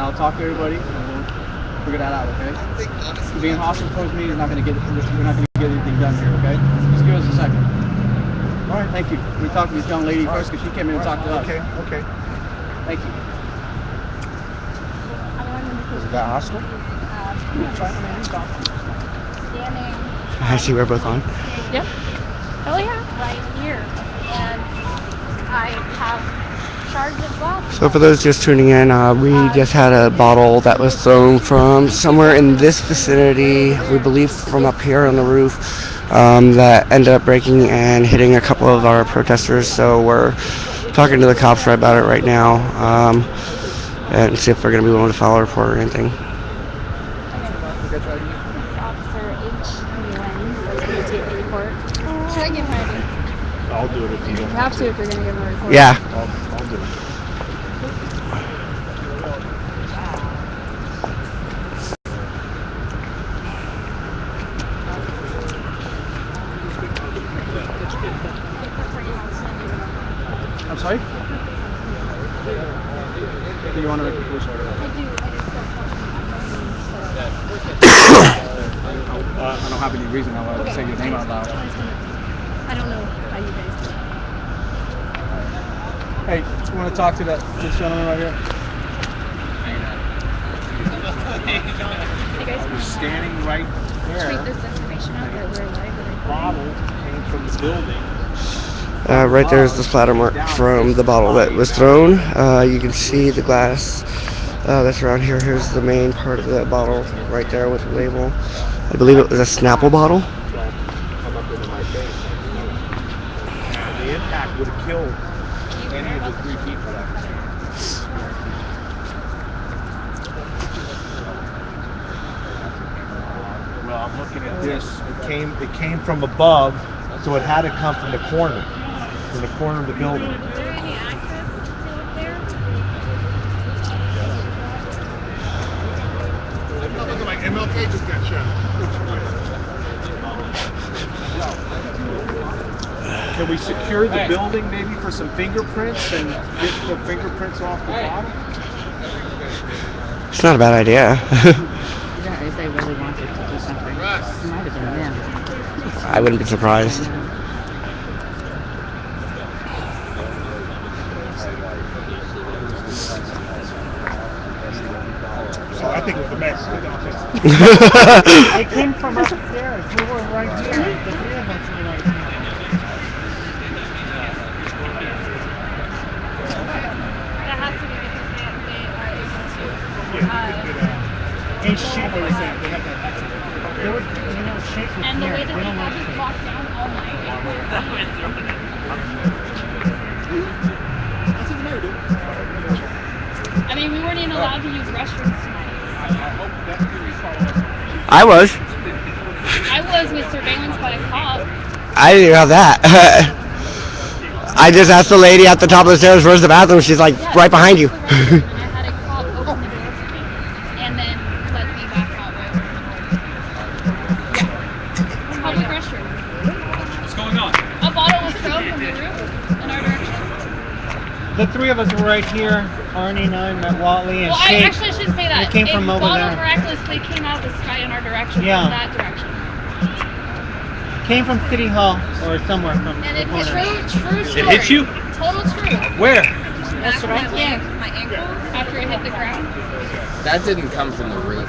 I'll talk to everybody, and we'll figure that out, okay? Being hostile towards me is not going to get, we're not going to get anything done here, okay? Just give us a second. All right, thank you. We talked to this young lady first because she came in and talked to us. Okay. Thank you. Is that hostile? I see we're both on. Yep. Oh yeah. Right here. And I have charge of glass. So for those just tuning in, we just had a bottle that was thrown from somewhere in this vicinity, we believe from up here on the roof, that ended up breaking and hitting a couple of our protesters. So we're talking to the cops right about it right now, and see if they're going to be willing to file a report or anything. Officer H. report. Should I give her ID? I'll do it if you You have to if you're going to give her a report. Yeah. I'll do it. I'm sorry? Do you want to make a police order? I do. I don't have any reason I want to say your name out loud. I don't know how you guys do it. Hey, you want to talk to this gentleman right here? Hey guys, I was standing right there. tweet this information out that we're live. Bottle came from the building. Right there is the splatter mark from the bottle that was thrown. You can see the glass that's around here. Here's the main part of that bottle right there with the label. I believe it was a Snapple bottle. Come up into my face. The impact would have killed any of the 3 people that were there. Well, I'm looking at this. It came from above, so it had to come from the corner of the building. Is there any access to up there? Looking like MLK just got shot. Can we secure the building maybe for some fingerprints and get the fingerprints off the bottom? It's not a bad idea. Yeah, if they really wanted to do something, it might have been them. I wouldn't be surprised. So I think it was a mess. It came from upstairs. We were right here. The 3 of us were right here. That has to be because they are able to. And shit, they were saying they had that access. They were, shit was And the here. way that We they don't had want us shit. locked down all night. I mean, we weren't even allowed to use restrooms tonight. I was. I was with surveillance by a cop. I didn't even have that. I just asked the lady at the top of the stairs, where's the bathroom? She's like, Yeah, right behind you. and I had a cop open the door for me, and then let me back out right when the door. Public restroom. What's going on? A bottle was thrown from the roof in our direction. The 3 of us were right here. Arnie and I met Watley and Well, I Shake. actually should say that. It came from a over bottle there. miraculously came out of the sky in our direction, Yeah. from that direction. Came from City Hall or somewhere from And the it corner. true story. It hit you? Total true. Where? That's what I think. My ankle after it hit the ground. That didn't come from the roof.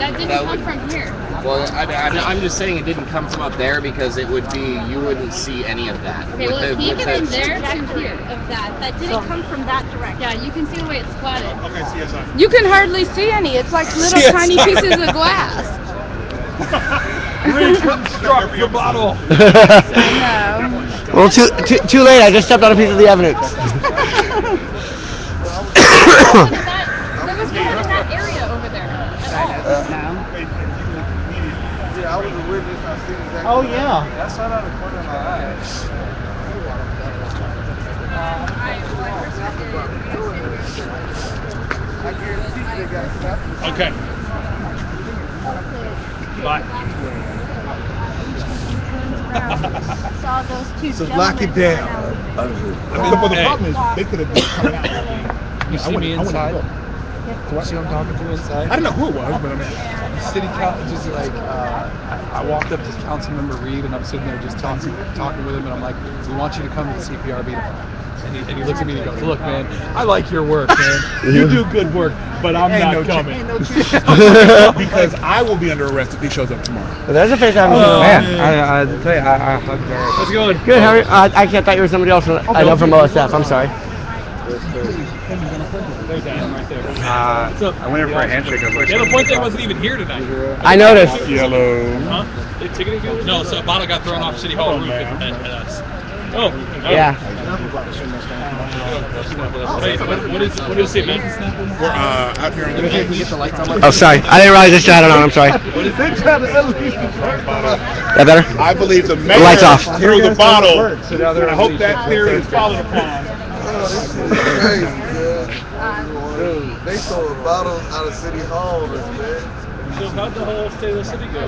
That didn't That come would- from here. Well, I'm just saying it didn't come from up there because it would be, you wouldn't see any of that. Okay, well, it came from there to here. Of that. That didn't come from that direction. Yeah, you can see the way it's splatted. Okay, CSI. You can hardly see any. It's like little tiny pieces of glass. Reconstruct the bottle. I know. Well, too late. I just stepped on a piece of the evidence. What was going on in that area over there at all? Yeah, I was a witness. I seen exactly. Oh, yeah. That's right out of the corner of my eye. I guarantee they got snapped. Okay. Bye. Saw those 2 So gentlemen lock it down. run out. Well, the problem is they could have been coming out. You see me inside? See who I'm talking to inside? I don't know who it was, but I mean, City council, just like I walked up to Councilmember Reed, and I'm sitting there just talking with him, and I'm like, "We want you to come to the CPRB tomorrow." And he looks at me and he goes, "Look, man, I like your work, man. You do good work, but I'm not coming." because I will be under arrest if he shows up tomorrow. Well, that's the first time I've seen him. I tell you, I hugged her. How's it going? Good. How are you? I thought you were somebody else. I know from OSF. I'm sorry. I went in for a handshake. I was like, Yeah, the point they wasn't even here tonight. I noticed. Yellow. Huh? They ticketing you? No, so a bottle got thrown off City Hall roof at us. Oh. Yeah. What is it, man? We're out here on the beach. Oh, sorry. I didn't realize I still had it on. I'm sorry. That better? I believe the mayor lights off. threw the bottle. And I hope that theory is followed upon. Dude, they sold bottles out of City Hall, man. So how'd the whole state of the city go?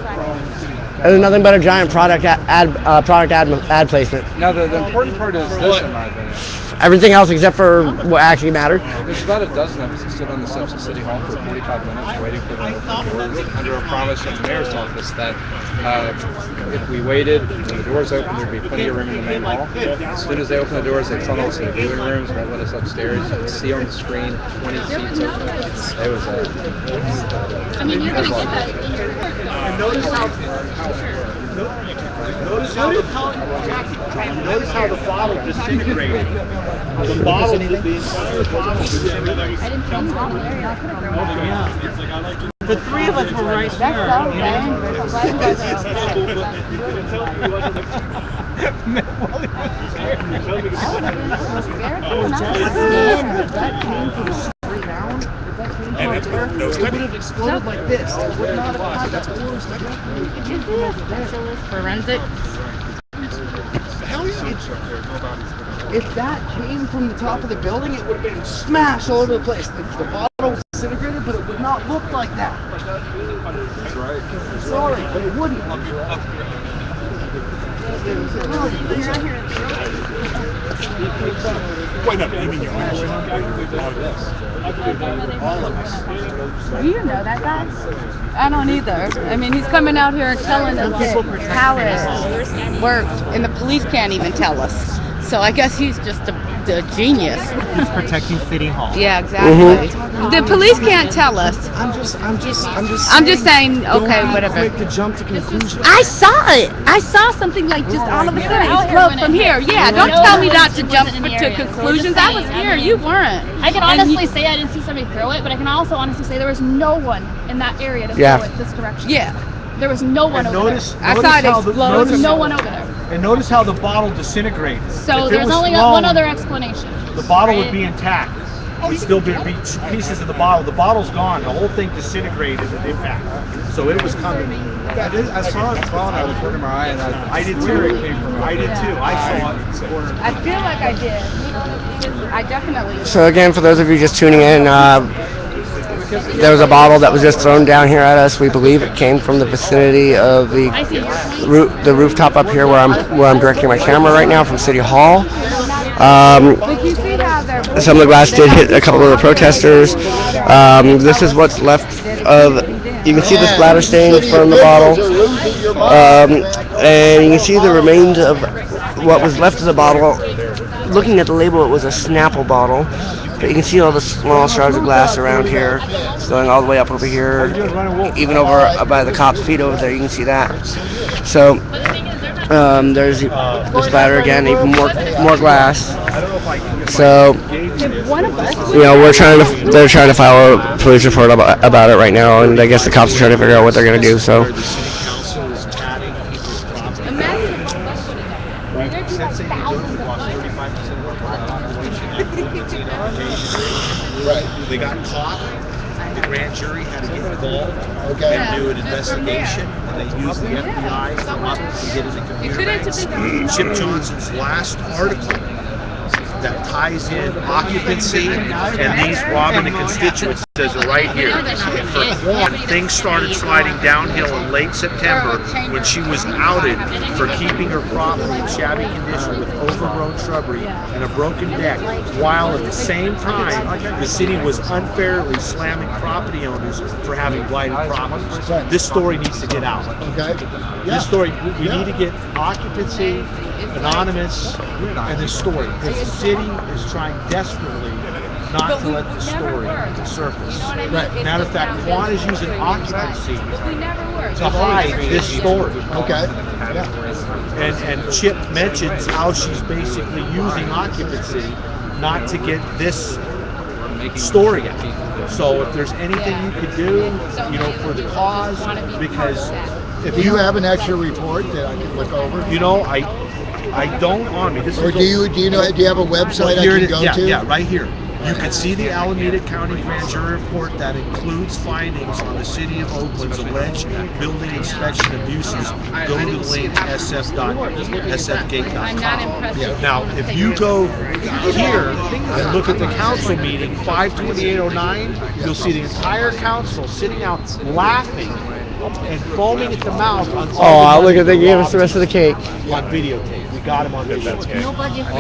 It was nothing but a giant product ad placement. Now the important part is this, in my opinion. Everything else except for what actually mattered. There's about a dozen of us that stood on the steps of City Hall for 45 minutes waiting for them to open the doors under a promise from the mayor's office that if we waited when the doors opened, there'd be plenty of room in the main hall. As soon as they opened the doors, they funneled us into viewing rooms, won't let us upstairs. You can see on the screen 20 seats open. It was I mean, you're going to get that in your... Notice how the bottle disintegrated. The bottle, the entire bottle disintegrated. I didn't tell you about Larry. I could have grown up. The three of us were right That's here. so okay. I'm glad you guys are okay. I would have been so scared for nothing. That came from straight down. And that's what It would have exploded like this. It would not have had that force. Is it a specialist? Forensic. Hell yeah. If that came from the top of the building, it would have been smashed all over the place. The bottle was disintegrated, but it would not look like that. That's right. Sorry, but it wouldn't. Wait, no, you mean your own? Do you know that guy? I don't either. I mean, he's coming out here and telling us how it works, and the police can't even tell us. So I guess he's just a genius. He's protecting City Hall. Yeah, exactly. The police can't tell us. I'm just saying, okay, whatever. Quick to jump to conclusions. I saw it. I saw something like just all of a sudden explode from here. Yeah, don't tell me not to jump to conclusions. I was here. You weren't. I can honestly say I didn't see somebody throw it, but I can also honestly say there was no one in that area to throw it this direction. Yeah. There was no one over there. I saw it explode. There was no one over there. And notice how the bottle disintegrated. So If it there's was only thrown, one other explanation. The bottle would be intact. We'd still be pieces of the bottle. The bottle's gone. The whole thing disintegrated in impact. So it was coming. I saw it fall and I was working my eye and I did too. I did too. I saw it. I feel like I did. I definitely. So again, for those of you just tuning in, there was a bottle that was just thrown down here at us. We believe it came from the vicinity of the rooftop up here where I'm directing my camera right now from City Hall. Some of the glass did hit a couple of the protesters. This is what's left of. You can see the splatter stains from the bottle, and you can see the remains of what was left of the bottle. Looking at the label, it was a Snapple bottle. But you can see all the small shards of glass around here. It's going all the way up over here, even over by the cop's feet over there. You can see that. So there's the splatter again, even more glass. So they're trying to file a police report about it right now, and I guess the cops are trying to figure out what they're going to do. So. Right. They got caught. The grand jury had to get involved and do an investigation, and they used the FBI to come up and get in the computers. Chip Johnson's last article that ties in occupancy and these Robin constituents are right here. For one, things started sliding downhill in late September when she was outed for keeping her property in shabby condition with overgrown shrubbery and a broken deck, while at the same time the city was unfairly slamming property owners for having blighted properties. This story needs to get out. Okay. This story, we need to get occupancy, anonymous, and this story. Because the city is trying desperately not to let the story surface. Right. Matter of fact, Quan is using occupancy to hide this story. Okay. And Chip mentions how she's basically using occupancy not to get this story out. So if there's anything you could do, you know, for the cause, because if Do you have an extra report that I can look over? you know, I don't on me. This Or is do you have a website I Here it can is. go Yeah, to? yeah, right here. You can see the Alameda County Grand Jury report that includes findings on the City of Oakland's alleged building inspection abuses. Go to the link sfgate.com. Now, if you go here and look at the council meeting, 5/28/09, you'll see the entire council sitting out laughing and foaming at the mouth on all Oh, look at they gave us the rest of the cake. on videotape. We got him on videotape.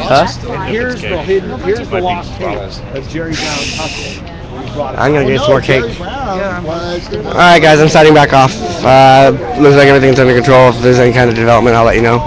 Huh? And here's the lost tape of Jerry Brown's hustle. I'm gonna get some more cake. Brown was the All right, guys, I'm signing back off. Looks like everything's under control. If there's any kind of development, I'll let you know.